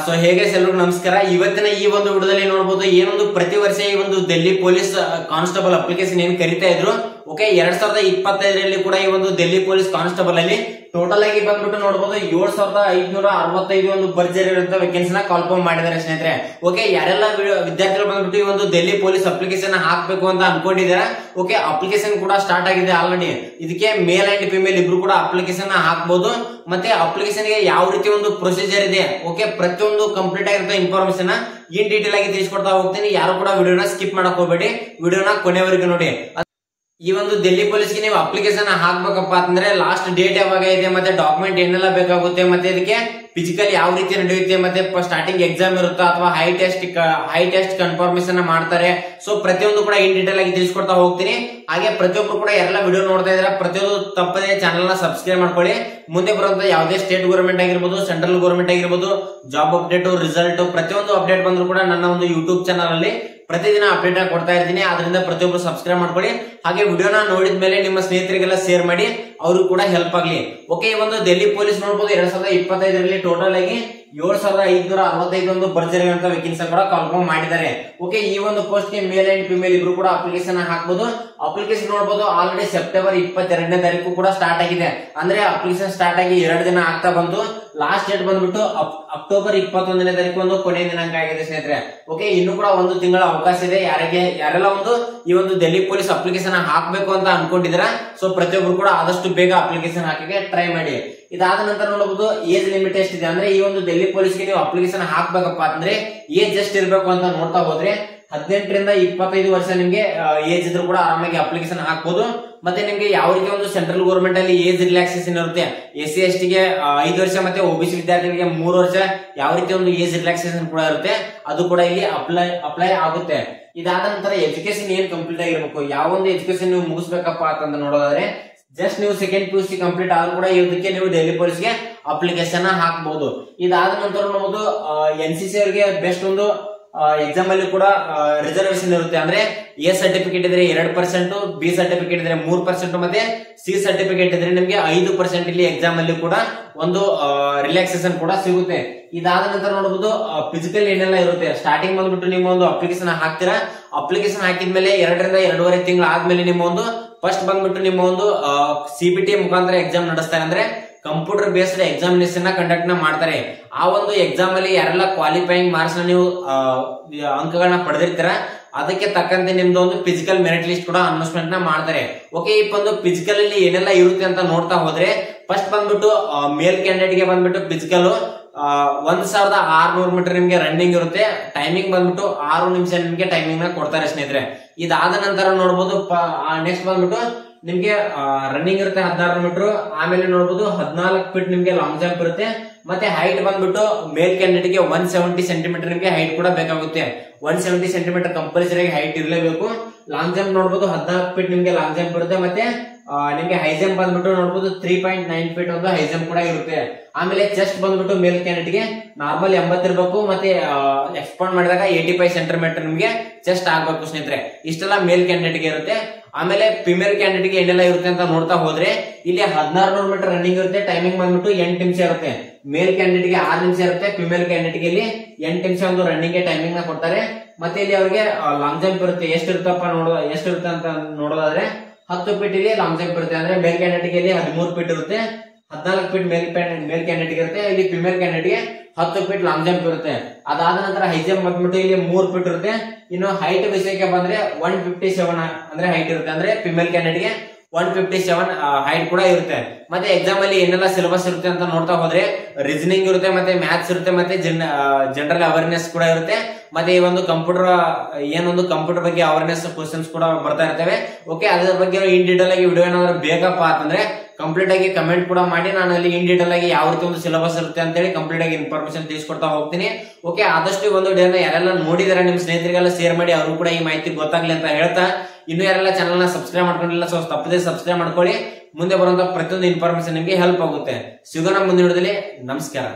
So ಹೇಗೆ ಎಲ್ಲರಿಗೂ ನಮಸ್ಕಾರ. ಇವತ್ತಿನ ಈ ಒಂದು ವಿಡಿಯೋದಲ್ಲಿ ನೋಡಬಹುದು ಏನೊಂದು ಪ್ರತಿ ವರ್ಷ ಈ ಒಂದು ಡೆಲ್ಲಿ ಪೊಲೀಸ್ ಕಾನ್ಸ್ಟೇಬಲ್ ಅಪ್ಲಿಕೇಶನ್ ಏನ್ ಕರಿತಾ ಇದ್ರು. ಓಕೆ, 2025ರಲ್ಲಿ ಕೂಡ ಈ ಒಂದು ಡೆಲ್ಲಿ ಪೊಲೀಸ್ ಕಾನ್ಸ್ಟೇಬಲ್ ಅಲ್ಲಿ ಟೋಟಲ್ ಆಗಿ ಬಂದ್ಬಿಟ್ಟು ನೋಡಬಹುದು 7565 ಒಂದು ಭರ್ಜರಿ ಇರುವಂತ ವೇಕೆನ್ಸಿನ ಕಾಲ್ಫಾರ್ಮ್ ಮಾಡಿದ್ದಾರೆ ಸ್ನೇಹಿತರೆ. ಓಕೆ, ಯಾರೆಲ್ಲ ವಿದ್ಯಾರ್ಥಿಗಳು ಬಂದ್ಬಿಟ್ಟು ಈ ಒಂದು ಡೆಲ್ಲಿ ಪೊಲೀಸ್ ಅಪ್ಲಿಕೇಶನ್ ಹಾಕ್ಬೇಕು ಅಂತ ಅನ್ಕೊಂಡಿದ್ದಾರೆ. ಓಕೆ, ಅಪ್ಲಿಕೇಶನ್ ಕೂಡ ಸ್ಟಾರ್ಟ್ ಆಗಿದೆ ಆಲ್ರೆಡಿ. ಇದಕ್ಕೆ ಮೇಲ್ ಅಂಡ್ ಫಿಮೇಲ್ ಇಬ್ರು ಕೂಡ ಅಪ್ಲಿಕೇಶನ್ ಹಾಕಬಹುದು. ಮತ್ತೆ ಅಪ್ಲಿಕೇಶನ್ ಗೆ ಯಾವ ರೀತಿ ಒಂದು ಪ್ರೊಸೀಜರ್ ಇದೆ, ಓಕೆ, ಪ್ರತಿಯೊಂದು ಕಂಪ್ಲೀಟ್ ಆಗಿರೋ ಇನ್ಫಾರ್ಮೇಶನ್ ಇನ್ ಡೀಟೇಲ್ ಆಗಿ ತಿಳಿಸ್ಕೊಡ್ತಾ ಹೋಗ್ತೀನಿ. ಯಾರು ಕೂಡ ವಿಡಿಯೋನ ಸ್ಕಿಪ್ ಮಾಡಕ್ ಹೋಗಬೇಡಿ, ವಿಡಿಯೋನ ಕೊನೆವರೆಗೂ ನೋಡಿ. ಈ ಒಂದು ಡೆಲ್ಲಿ ಪೊಲೀಸ್ಗೆ ನೀವು ಅಪ್ಲಿಕೇಶನ್ ಹಾಕ್ಬೇಕಪ್ಪ ಅಂತಂದ್ರೆ ಲಾಸ್ಟ್ ಡೇಟ್ ಯಾವಾಗ ಇದೆ, ಮತ್ತೆ ಡಾಕ್ಯುಮೆಂಟ್ ಏನೆಲ್ಲ ಬೇಕಾಗುತ್ತೆ, ಮತ್ತೆ ಇದಕ್ಕೆ ಫಿಸಿಕಲ್ ಯಾವ ರೀತಿ ನಡೆಯುತ್ತೆ, ಮತ್ತೆ ಸ್ಟಾರ್ಟಿಂಗ್ ಎಕ್ಸಾಮ್ ಇರುತ್ತಾ ಅಥವಾ ಹೈ ಟೆಸ್ಟ್ ಕನ್ಫರ್ಮೇಶನ್ ಮಾಡ್ತಾರೆ. ಸೊ ಪ್ರತಿಯೊಂದು ಕೂಡ ಇನ್ ಡೀಟೇಲ್ ಆಗಿ ತಿಳಿಸ್ಕೊಡ್ತಾ ಹೋಗ್ತೀನಿ. ಹಾಗೆ ಪ್ರತಿಯೊಬ್ರು ಕೂಡ ಎಲ್ಲ ವಿಡಿಯೋ ನೋಡ್ತಾ ಇದ್ರೆ ಪ್ರತಿಯೊಂದು ತಪ್ಪದೇ ಚಾನಲ್ ನ ಸಬ್ಸ್ಕ್ರೈಬ್ ಮಾಡ್ಕೊಳ್ಳಿ. ಮುಂದೆ ಬರುವಂತ ಯಾವುದೇ ಸ್ಟೇಟ್ ಗೌರ್ಮೆಂಟ್ ಆಗಿರ್ಬೋದು, ಸೆಂಟ್ರಲ್ ಗೌರ್ಮೆಂಟ್ ಆಗಿರ್ಬೋದು, ಜಾಬ್ ಅಪ್ಡೇಟ್, ರಿಸಲ್ಟ್, ಪ್ರತಿಯೊಂದು ಅಪ್ಡೇಟ್ ಬಂದ್ರು ಕೂಡ ನನ್ನ ಒಂದು ಯೂಟ್ಯೂಬ್ ಚಾನಲ್ ಅಲ್ಲಿ ಪ್ರತಿದಿನ ಅಪ್ಡೇಟ್ ಕೊಡ್ತಾ ಇರ್ತೀನಿ. ಅದರಿಂದ ಪ್ರತಿಯೊಬ್ಬರು ಸಬ್ಸ್ಕ್ರೈಬ್ ಮಾಡ್ಕೊಳ್ಳಿ. ಹಾಗೆ ವಿಡಿಯೋನ ನೋಡಿದ್ಮೇಲೆ ನಿಮ್ಮ ಸ್ನೇಹಿತರಿಗೆಲ್ಲ ಶೇರ್ ಮಾಡಿ, ಅವರು ಕೂಡ ಹೆಲ್ಪ್ ಆಗ್ಲಿ. ಓಕೆ, ಈ ಒಂದು ಡೆಲ್ಲಿ ಪೊಲೀಸ್ ನೋಡಬಹುದು 2025ರಲ್ಲಿ ಟೋಟಲ್ ಆಗಿ 7565 ಒಂದು ಭರ್ಜರಿ ಅಂತ ವೇಕೆನ್ಸಿ ಕೂಡ ಕಾಲ್ಫಾರ್ಮ್ ಮಾಡಿದ್ದಾರೆ. ಓಕೆ, ಈ ಒಂದು ಪೋಸ್ಟ್ ಗೆ ಮೇಲ್ ಅಂಡ್ ಫಿಮೇಲ್ ಇಬ್ರು ಕೂಡ ಅಪ್ಲಿಕೇಶನ್ ಹಾಕಬಹುದು. ಅಪ್ಲಿಕೇಶನ್ ನೋಡಬಹುದು ಆಲ್ರೆಡಿ ಸೆಪ್ಟೆಂಬರ್ 22ನೇ ತಾರೀಕು ಕೂಡ ಸ್ಟಾರ್ಟ್ ಆಗಿದೆ. ಅಂದ್ರೆ ಅಪ್ಲಿಕೇಶನ್ ಸ್ಟಾರ್ಟ್ ಆಗಿ 2 ದಿನ ಆಗ್ತಾ ಬಂತು. ಲಾಸ್ಟ್ ಡೇಟ್ ಬಂದ್ಬಿಟ್ಟು ಅಕ್ಟೋಬರ್ 21ನೇ ತಾರೀಕು ಒಂದು ಕೊನೆಯ ದಿನಾಂಕ ಆಗಿದೆ ಸ್ನೇಹಿತರೆ. ಓಕೆ, ಇನ್ನು ಕೂಡ ಒಂದು ತಿಂಗಳ ಅವಕಾಶ ಇದೆ. ಯಾರೆಲ್ಲ ಈ ಒಂದು ಡೆಲ್ಲಿ ಪೊಲೀಸ್ ಅಪ್ಲಿಕೇಶನ್ ಹಾಕ್ಬೇಕು ಅಂತ ಅನ್ಕೊಂಡಿದ್ರ, ಸೊ ಪ್ರತಿಯೊಬ್ರು ಕೂಡ ಆದಷ್ಟು ಬೇಗ ಅಪ್ಲಿಕೇಶನ್ ಹಾಕಕ್ಕೆ ಟ್ರೈ ಮಾಡಿ. ಇದಾದ ನಂತರ ನೋಡಬಹುದು ಏಜ್ ಲಿಮಿಟ್ ಎಷ್ಟಿದೆ. ಅಂದ್ರೆ ಈ ಒಂದು ಡೆಲ್ಲಿ ಪೊಲೀಸ್ಗೆ ನೀವು ಅಪ್ಲಿಕೇಶನ್ ಹಾಕ್ಬೇಕಪ್ಪ ಅಂದ್ರೆ ಏಜ್ ಎಷ್ಟು ಇರಬೇಕು ಅಂತ ನೋಡ್ತಾ ಹೋದ್ರೆ 18ರಿಂದ 25 ವರ್ಷ ನಿಮ್ಗೆ ಏಜ್ ಇದ್ರು ಕೂಡ ಆರಾಮಾಗಿ ಅಪ್ಲಿಕೇಶನ್ ಹಾಕ್ಬಹುದು. ಮತ್ತೆ ನಿಮ್ಗೆ ಯಾವ ರೀತಿ ಒಂದು ಸೆಂಟ್ರಲ್ ಗೌರ್ಮೆಂಟ್ ಅಲ್ಲಿ ಏಜ್ ರಿಲ್ಯಾಕ್ಸೇಷನ್ ಇರುತ್ತೆ, SC ST ಗೆ 5 ವರ್ಷ, ಮತ್ತೆ OBC ವಿದ್ಯಾರ್ಥಿಗಳಿಗೆ 3 ವರ್ಷ ಯಾವ ರೀತಿ ಒಂದು ಏಜ್ ರಿಲ್ಯಾಕ್ಸೇಷನ್ ಕೂಡ ಇರುತ್ತೆ, ಅದು ಕೂಡ ಇಲ್ಲಿ ಅಪ್ಲೈ ಆಗುತ್ತೆ. ಇದಾದ ನಂತರ ಎಜುಕೇಶನ್ ಏನ್ ಕಂಪ್ಲೀಟ್ ಆಗಿರ್ಬೇಕು, ಯಾವ ಒಂದು ಎಜುಕೇಶನ್ ನೀವು ಮುಗಿಸ್ಬೇಕಪ್ಪ ಅಂತ ನೋಡೋದಾದ್ರೆ ಜಸ್ಟ್ ನೀವು ಸೆಕೆಂಡ್ PUC ಕಂಪ್ಲೀಟ್ ಆದ್ರೂ ಕೂಡ ಇದಕ್ಕೆ ನೀವು ಡೆಲ್ಲಿ ಪೊಲೀಸ್ಗೆ ಅಪ್ಲಿಕೇಶನ್ ಹಾಕಬಹುದು. ಇದಾದ ನಂತರ ನೋಡಬಹುದು NCC ಅವರಿಗೆ ಬೆಸ್ಟ್ ಒಂದು ಎಕ್ಸಾಮ್ ಅಲ್ಲಿ ಕೂಡ ರಿಸರ್ವೇಶನ್ ಇರುತ್ತೆ. ಅಂದ್ರೆ A ಸರ್ಟಿಫಿಕೇಟ್ ಇದ್ರೆ 2%, B ಸರ್ಟಿಫಿಕೇಟ್ ಇದ್ರೆ 3%, ಮತ್ತೆ C ಸರ್ಟಿಫಿಕೇಟ್ ಇದ್ರೆ ನಿಮ್ಗೆ 5% ಇಲ್ಲಿ ಎಕ್ಸಾಮ್ ಅಲ್ಲಿ ಕೂಡ ಒಂದು ರಿಲ್ಯಾಕ್ಸೇಷನ್ ಕೂಡ ಸಿಗುತ್ತೆ. ಇದಾದ ನಂತರ ನೋಡಬಹುದು ಫಿಸಿಕಲ್ ಏನೆಲ್ಲ ಇರುತ್ತೆ. ಸ್ಟಾರ್ಟಿಂಗ್ ಬಂದ್ಬಿಟ್ಟು ನಿಮ್ಮ ಒಂದು ಅಪ್ಲಿಕೇಶನ್ ಹಾಕ್ತೀರಾ. ಅಪ್ಲಿಕೇಶನ್ ಹಾಕಿದ್ಮೇಲೆ 2ರಿಂದ 2.5 ತಿಂಗಳು ಆದ್ಮೇಲೆ ನಿಮ್ಮ ಒಂದು ಫಸ್ಟ್ ಬಂದ್ಬಿಟ್ಟು ನಿಮ್ಮ ಒಂದು CBT ಮುಖಾಂತರ ಎಕ್ಸಾಮ್ ನಡೆಸ್ತಾರೆ. ಅಂದ್ರೆ ಕಂಪ್ಯೂಟರ್ ಬೇಸ್ಡ್ ಎಕ್ಸಾಮಿನೇಷನ್ ಕಂಡಕ್ಟ್ ಮಾಡ್ತಾರೆ. ಆ ಒಂದು ಎಕ್ಸಾಮ್ ಅಲ್ಲಿ ಯಾರೆಲ್ಲ ಕ್ವಾಲಿಫೈಯಿಂಗ್ ಮಾರ್ಕ್ಸ್ ನೀವು ಅಂಕಗಳನ್ನ ಪಡೆದಿರ್ತೀರ, ಅದಕ್ಕೆ ತಕ್ಕಂತೆ ನಿಮ್ದು ಒಂದು ಫಿಸಿಕಲ್ ಮೆರಿಟ್ ಲಿಸ್ಟ್ ಕೂಡ ಅನೌನ್ಸ್ಮೆಂಟ್ ಮಾಡ್ತಾರೆ. ಓಕೆ, ಈ ಒಂದು ಫಿಸಿಕಲ್ ಅಲ್ಲಿ ಏನೆಲ್ಲ ಇರುತ್ತೆ ಅಂತ ನೋಡ್ತಾ ಹೋದ್ರೆ ಫಸ್ಟ್ ಬಂದ್ಬಿಟ್ಟು ಮೇಲ್ ಕ್ಯಾಂಡಿಡೇಟ್ ಗೆ ಬಂದ್ಬಿಟ್ಟು ಫಿಸಿಕಲ್ 1600 ಮೀಟರ್ ನಿಮ್ಗೆ ರನ್ನಿಂಗ್ ಇರುತ್ತೆ. ಟೈಮಿಂಗ್ ಬಂದ್ಬಿಟ್ಟು 6 ನಿಮಿಷ ನಿಮ್ಗೆ ಟೈಮಿಂಗ್ ನ ಕೊಡ್ತಾರೆ ಸ್ನೇಹಿತರೆ. ಇದಾದ ನಂತರ ನೋಡಬಹುದು ನೆಕ್ಸ್ಟ್ ಬಂದ್ಬಿಟ್ಟು ನಿಮ್ಗೆ ರನ್ನಿಂಗ್ ಇರುತ್ತೆ 16 ಮೀಟರ್. ಆಮೇಲೆ ನೋಡಬಹುದು 14 ಫೀಟ್ ನಿಮ್ಗೆ ಲಾಂಗ್ ಜಂಪ್ ಇರುತ್ತೆ. ಮತ್ತೆ ಹೈಟ್ ಬಂದ್ಬಿಟ್ಟು ಮೇಲ್ ಕ್ಯಾಂಡಿಡೇಟ್ ಗೆ 170 ಸೆಂಟಿಮೀಟರ್ ನಿಮ್ಗೆ ಹೈಟ್ ಕೂಡ ಬೇಕಾಗುತ್ತೆ. 170 ಸೆಂಟಿಮೀಟರ್ ಕಂಪಲ್ಸರಿ ಹೈಟ್ ಇರಲೇಬೇಕು. ಲಾಂಗ್ ಜಂಪ್ ನೋಡಬಹುದು 14 ಫೀಟ್ ನಿಮ್ಗೆ ಲಾಂಗ್ ಜಂಪ್ ಇರುತ್ತೆ. ಮತ್ತೆ ನಿಮ್ಗೆ ಹೈ ಜಂಪ್ ಬಂದ್ಬಿಟ್ಟು ನೋಡಬಹುದು 3.9 ಫೀಟ್ ಒಂದು ಹೈ ಜಂಪ್ ಕೂಡ ಇರುತ್ತೆ. ಆಮೇಲೆ ಚೆಸ್ಟ್ ಬಂದ್ಬಿಟ್ಟು ಮೇಲ್ ಕ್ಯಾಂಡಿಡೇಟ್ ಗೆ ನಾರ್ಮಲ್ 80 ಇರಬೇಕು. ಮತ್ತೆ ಎಕ್ಸ್ಪಾಂಡ್ ಮಾಡಿದಾಗ 85 ಸೆಂಟಿಮೀಟರ್ ನಿಮ್ಗೆ ಚೆಸ್ಟ್ ಆಗ್ಬೇಕು ಸ್ನೇಹಿತರೆ. ಇಷ್ಟೆಲ್ಲ ಮೇಲ್ ಕ್ಯಾಂಡಿಡೇಟ್ ಗೆ ಇರುತ್ತೆ. ಆಮೇಲೆ ಫಿಮೇಲ್ ಕ್ಯಾಂಡಿಡೇಟ್ ಗೆ ಏನೆಲ್ಲ ಇರುತ್ತೆ ಅಂತ ನೋಡ್ತಾ ಹೋದ್ರೆ ಇಲ್ಲಿ 1600 ಮೀಟರ್ ರನ್ನಿಂಗ್ ಇರುತ್ತೆ. ಟೈಮಿಂಗ್ ಬಂದ್ಬಿಟ್ಟು 8 ನಿಮಿಷ ಇರುತ್ತೆ. ಮೇಲ್ ಕ್ಯಾಂಡಿಡೇಟ್ ಗೆ 6 ನಿಮಿಷ ಇರುತ್ತೆ. ಫಿಮೇಲ್ ಕ್ಯಾಂಡಿಡೇಟ್ ಗೆ ಇಲ್ಲಿ 8 ನಿಮಿಷ ಒಂದು ರನ್ನಿಂಗ್ ಗೆ ಟೈಮಿಂಗ್ ನ ಕೊಡ್ತಾರೆ. ಮತ್ತೆ ಇಲ್ಲಿ ಅವ್ರಿಗೆ ಲಾಂಗ್ ಜಂಪ್ ಇರುತ್ತೆ. ಎಷ್ಟಿರುತ್ತೆ ಅಂತ ನೋಡೋದಾದ್ರೆ 10 ಫೀಟ್ ಇಲ್ಲಿ ಲಾಂಗ್ ಜಂಪ್ ಇರುತ್ತೆ. ಅಂದ್ರೆ ಮೇಲ್ ಕ್ಯಾಂಡಿಡೇಟ್ ಗೆ ಇಲ್ಲಿ 13 ಫೀಟ್ ಇರುತ್ತೆ. 14 ಫೀಟ್ ಮೇಲ್ ಕ್ಯಾಂಡಿಡೇಟ್ ಇರುತ್ತೆ. ಇಲ್ಲಿ ಫಿಮೇಲ್ ಕ್ಯಾಂಡಿಡೇಟ್ ಗೆ 10 ಫೀಟ್ ಲಾಂಗ್ ಜಂಪ್ ಇರುತ್ತೆ. ಅದಾದ ನಂತರ ಹೈ ಜಂಪ್ ಬಂದ್ಬಿಟ್ಟು ಇಲ್ಲಿ 3 ಫೀಟ್ ಇರುತ್ತೆ. ಇನ್ನು ಹೈಟ್ ವಿಷಯಕ್ಕೆ ಬಂದ್ರೆ 157 ಅಂದ್ರೆ ಹೈಟ್ ಇರುತ್ತೆ. ಅಂದ್ರೆ ಫಿಮೇಲ್ ಕ್ಯಾಂಡಿಡೇಟ್ ಗೆ 157 ಹೈಟ್ ಕೂಡ ಇರುತ್ತೆ. ಮತ್ತೆ ಎಕ್ಸಾಮ್ ಅಲ್ಲಿ ಏನೆಲ್ಲ ಸಿಲೆಬಸ್ ಇರುತ್ತೆ ಅಂತ ನೋಡ್ತಾ ಹೋದ್ರೆ ರೀಸನಿಂಗ್ ಇರುತ್ತೆ, ಮತ್ತೆ ಮ್ಯಾಥ್ಸ್ ಇರುತ್ತೆ, ಮತ್ತೆ ಜನರಲ್ ಅವೇರ್ನೆಸ್ ಕೂಡ ಇರುತ್ತೆ. ಮತ್ತೆ ಈ ಒಂದು ಕಂಪ್ಯೂಟರ್ ಬಗ್ಗೆ ಅವೇರ್ನೆಸ್ ಕ್ವಶನ್ಸ್ ಕೂಡ ಬರ್ತಾ ಇರ್ತವೆ. ಓಕೆ, ಅದರ ಬಗ್ಗೆ ಇನ್ ಡೀಟೇಲ್ ಆಗಿ ವಿಡಿಯೋ ಏನಾದ್ರು ಬೇಕಪ್ಪ ಅಂತಂದ್ರೆ ಕಂಪ್ಲೀಟ್ ಆಗಿ ಕಮೆಂಟ್ ಕೂಡ ಮಾಡಿ. ನಾನು ಅಲ್ಲಿ ಇನ್ ಡೀಟೇಲ್ ಆಗಿ ಯಾವ ರೀತಿ ಒಂದು ಸಿಲೆಬಸ್ ಇರುತ್ತೆ ಅಂತ ಹೇಳಿ ಕಂಪ್ಲೀಟ್ ಆಗಿ ಇನ್ಫಾರ್ಮೇಶನ್ ತಿಳಿಸ್ಕೊಡ್ತಾ ಹೋಗ್ತೀನಿ. ಓಕೆ, ಆದಷ್ಟು ಒಂದು ವಿಡಿಯೋನ ಯಾರೆಲ್ಲ ನೋಡಿದಾರೆ ನಿಮ್ ಸ್ನೇಹಿತರಿಗೆಲ್ಲ ಶೇರ್ ಮಾಡಿ, ಅವರು ಕೂಡ ಈ ಮಾಹಿತಿ ಗೊತ್ತಾಗ್ಲಿ ಅಂತ ಹೇಳ್ತಾ, ಇನ್ನು ಯಾರೆಲ್ಲ ಚಾನಲ್ ನ ಸಬ್ಸ್ಕ್ರೈಬ್ ಮಾಡ್ಕೊಂಡಿಲ್ಲ, ಸೊ ತಪ್ಪದೇ ಸಬ್ಸ್ಕ್ರೈಬ್ ಮಾಡ್ಕೊಳ್ಳಿ. ಮುಂದೆ ಬರುವಂತ ಪ್ರತಿಯೊಂದು ಇನ್ಫಾರ್ಮೇಶನ್ ನಿಮ್ಗೆ ಹೆಲ್ಪ್ ಆಗುತ್ತೆ. ಸಿಗೋಣ ಮುಂದಿನ ವಿಡಿಯೋದಲ್ಲಿ. ನಮಸ್ಕಾರ.